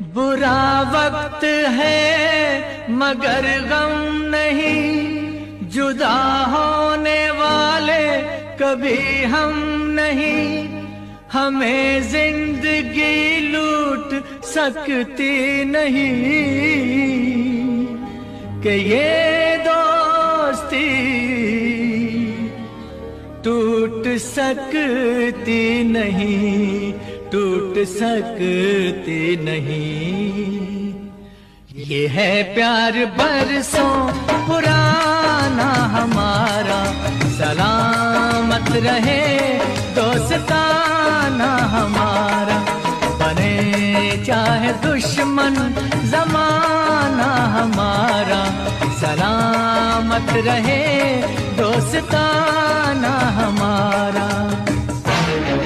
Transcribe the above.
बुरा वक्त है मगर गम नहीं, जुदा होने वाले कभी हम नहीं। हमें जिंदगी लूट सकती नहीं कि ये दोस्ती टूट सकती नहीं, टूट सकती नहीं। ये है प्यार बरसों पुराना हमारा, सलामत रहे दोस्ताना हमारा। बने चाहे दुश्मन जमाना हमारा, सलामत रहे दोस्ताना